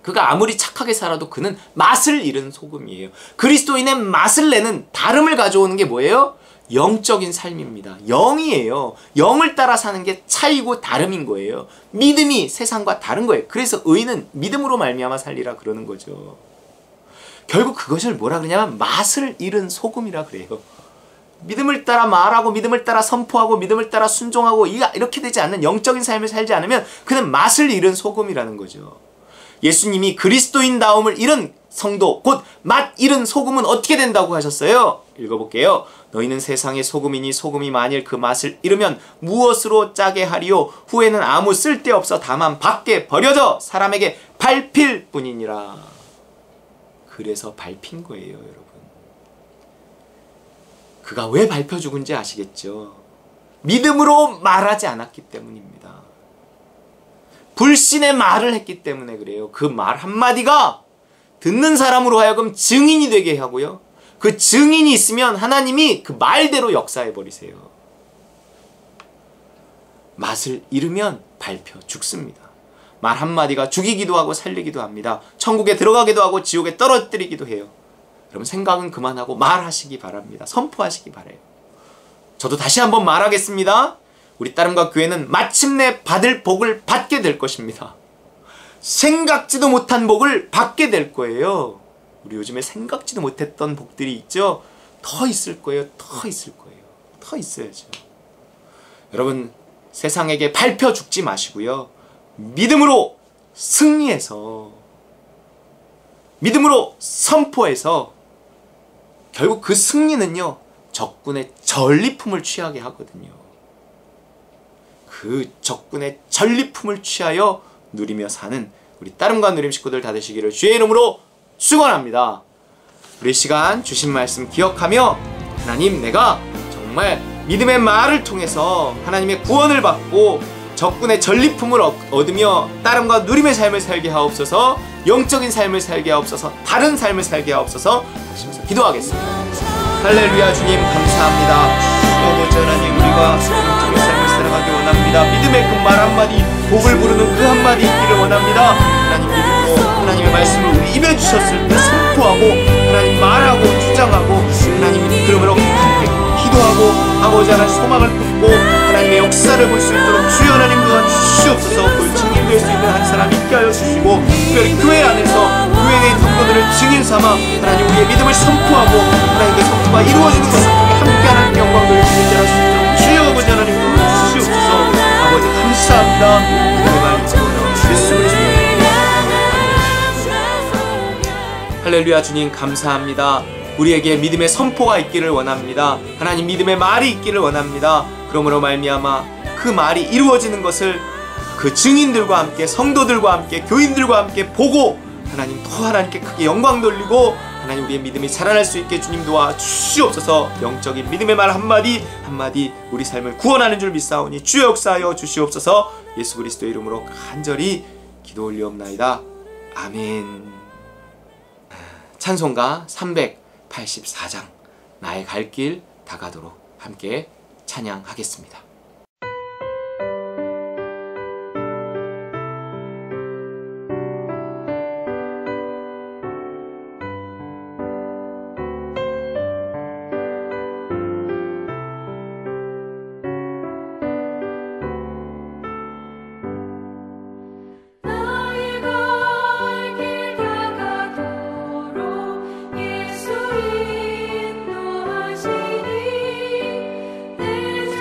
C: 그가 아무리 착하게 살아도 그는 맛을 잃은 소금이에요. 그리스도인의 맛을 내는, 다름을 가져오는 게 뭐예요? 영적인 삶입니다. 영이에요. 영을 따라 사는 게 차이고 다름인 거예요. 믿음이 세상과 다른 거예요. 그래서 의인은 믿음으로 말미암아 살리라 그러는 거죠. 결국 그것을 뭐라 그러냐면 맛을 잃은 소금이라 그래요. 믿음을 따라 말하고 믿음을 따라 선포하고 믿음을 따라 순종하고 이렇게 되지 않는 영적인 삶을 살지 않으면 그는 맛을 잃은 소금이라는 거죠. 예수님이 그리스도인다움을 잃은 성도, 곧 맛 잃은 소금은 어떻게 된다고 하셨어요? 읽어볼게요. 너희는 세상의 소금이니 소금이 만일 그 맛을 잃으면 무엇으로 짜게 하리요? 후에는 아무 쓸데없어 다만 밖에 버려져 사람에게 밟힐 뿐이니라. 그래서 밟힌 거예요, 여러분. 그가 왜 밟혀 죽은지 아시겠죠? 믿음으로 말하지 않았기 때문입니다. 불신의 말을 했기 때문에 그래요. 그 말 한마디가 듣는 사람으로 하여금 증인이 되게 하고요. 그 증인이 있으면 하나님이 그 말대로 역사해 버리세요. 맛을 잃으면 밟혀 죽습니다. 말 한마디가 죽이기도 하고 살리기도 합니다. 천국에 들어가기도 하고 지옥에 떨어뜨리기도 해요. 여러분 생각은 그만하고 말하시기 바랍니다. 선포하시기 바라요. 저도 다시 한번 말하겠습니다. 우리 따름과 교회는 마침내 받을 복을 받게 될 것입니다. 생각지도 못한 복을 받게 될 거예요. 우리 요즘에 생각지도 못했던 복들이 있죠? 더 있을 거예요. 더 있을 거예요. 더 있어야죠. 여러분 세상에게 밟혀 죽지 마시고요. 믿음으로 승리해서 믿음으로 선포해서 결국 그 승리는요. 적군의 전리품을 취하게 하거든요. 그 적군의 전리품을 취하여 누리며 사는 우리 따름과 누림 식구들 다 되시기를 주의 이름으로 축원합니다. 우리 시간 주신 말씀 기억하며 하나님 내가 정말 믿음의 말을 통해서 하나님의 구원을 받고 적군의 전리품을 얻으며 따름과 누림의 삶을 살게 하옵소서. 영적인 삶을 살게 하옵소서. 다른 삶을 살게 하옵소서 하시면서 기도하겠습니다. 할렐루야. 주님 감사합니다. 아버지 하나님 우리가 영적인 삶을 살아가기 원합니다. 믿음의 그 말 한마디 복을 부르는 그 한마디 있기를 원합니다. 하나님 믿음으로 하나님의 말씀을 우리 입에 주셨을 때 선포하고 하나님 말하고 주장하고 하나님 그러므로 함께 기도하고 아버지 하나님 소망을 품고 하나님의 역사를 볼 수 있도록 주여 하나님 도와 주시옵소서. 그 증인될 수 있는 한 사람 있게 하여 주시고 특별히 교회 안에서 교회의 성도들을 증인 삼아 하나님 우리의 믿음을 선포하고 하나님의 선포가 이루어지는 것을 통해 함께 하나님께 영광 돌리시는 자라 수 있도록 주여 아버지 하나님 도와 주시옵소서. 아버지 감사합니다. 믿음의 말 예수 그리스도 할렐루야. 주님 감사합니다. 우리에게 믿음의 선포가 있기를 원합니다. 하나님 믿음의 말이 있기를 원합니다. 그러므로 말미암아 그 말이 이루어지는 것을 그 증인들과 함께 성도들과 함께 교인들과 함께 보고 하나님 또 하나님께 크게 영광 돌리고 하나님 우리의 믿음이 자라날 수 있게 주님 도와 주시옵소서. 영적인 믿음의 말 한마디 한마디 우리 삶을 구원하는 줄 믿사오니 주여 역사하여 주시옵소서. 예수 그리스도의 이름으로 간절히 기도 올리옵나이다. 아멘. 찬송가 384장 나의 갈 길 다가도록 함께 찬양하겠습니다.
B: 예수 인도하시니 내 주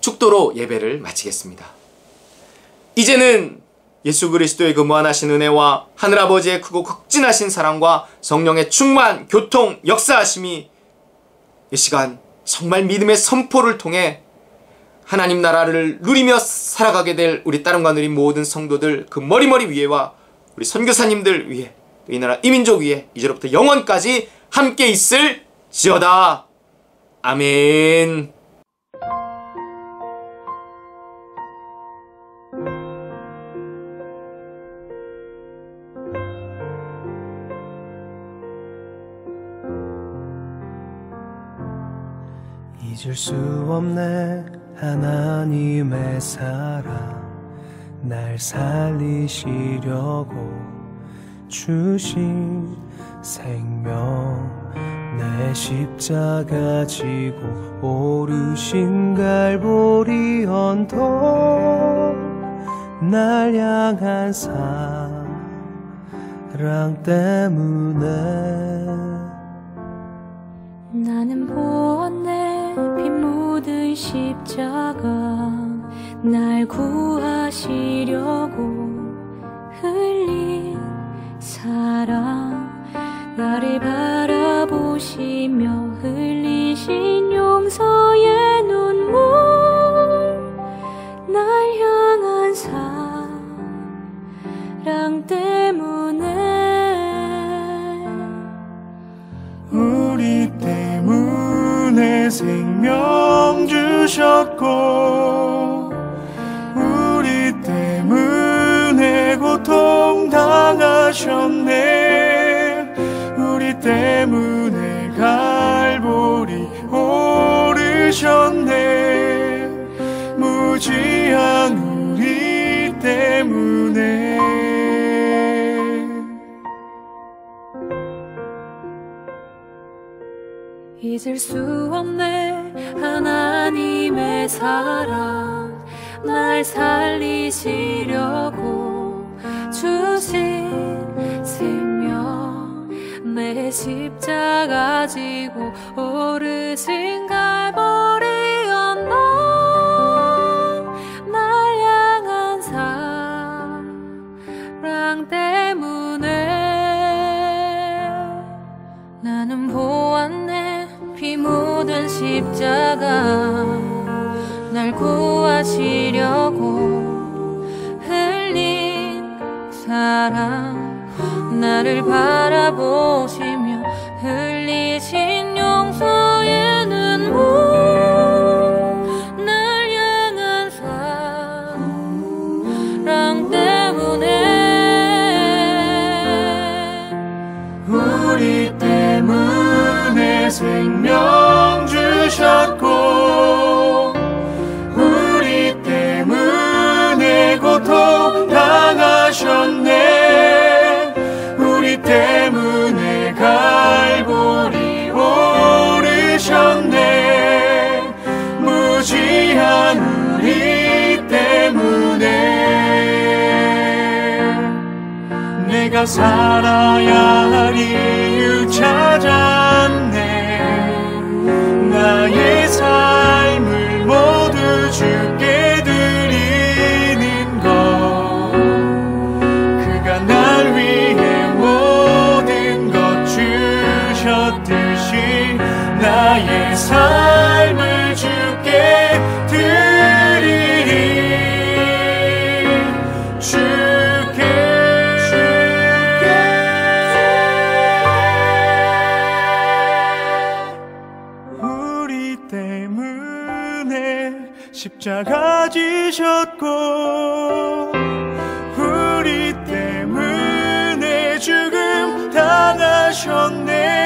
C: 축도로 예배를 마치겠습니다. 이제는 예수 그리스도의 그 무한하신 은혜와 하늘아버지의 크고 극진하신 사랑과 성령의 충만, 교통, 역사하심이 이 시간 정말 믿음의 선포를 통해 하나님 나라를 누리며 살아가게 될 우리 따름과 누린 모든 성도들 그 머리머리 위에와 우리 선교사님들 위에 이 나라 이민족 위에 이제로부터 영원까지 함께 있을지어다. 아멘.
A: 잊을 수 없네 하나님의 사랑 날 살리시려고 주신 생명 내 십자가 지고 오르신 갈보리 언덕 날 향한 사랑 때문에
B: 나는 보았네 피 묻은 십자가 날 구하시려고 흘린 사랑 나를 바라보시며 흘리신 용서의 눈물 날 향한 사랑 때문에
A: 우리 때문에 생명 주셨고 우리 때문에 고통 당하셨네 우리 때문에 갈보리 오르셨네 무지한 우리 때문에
B: 잊을 수 없네 하나님의 사랑 날 살리시려고 주신 생명 내 십자가 지고 오르신 갈보리 언덕 날 향한 사랑 때문에 나는 보았네 피 묻은 십자가 날 구하시려고 흘린 사랑 나를 바라보시며 흘리신 용서의 눈물 날 향한 사랑 때문에
A: 우리 때문에 생명 주셨고 우리 때문에 고통 당하셨네 우리 때문에 갈보리 오르셨네 무지한 우리 때문에 내가 살아야 할 이유 찾았네 나의 삶을 모두 주께 드리는 것 그가 날 위해 모든 것 주셨듯이 나의 삶을 주께 드리리 우리 때문에 십자가 지셨고 우리 때문에 죽음 당하셨네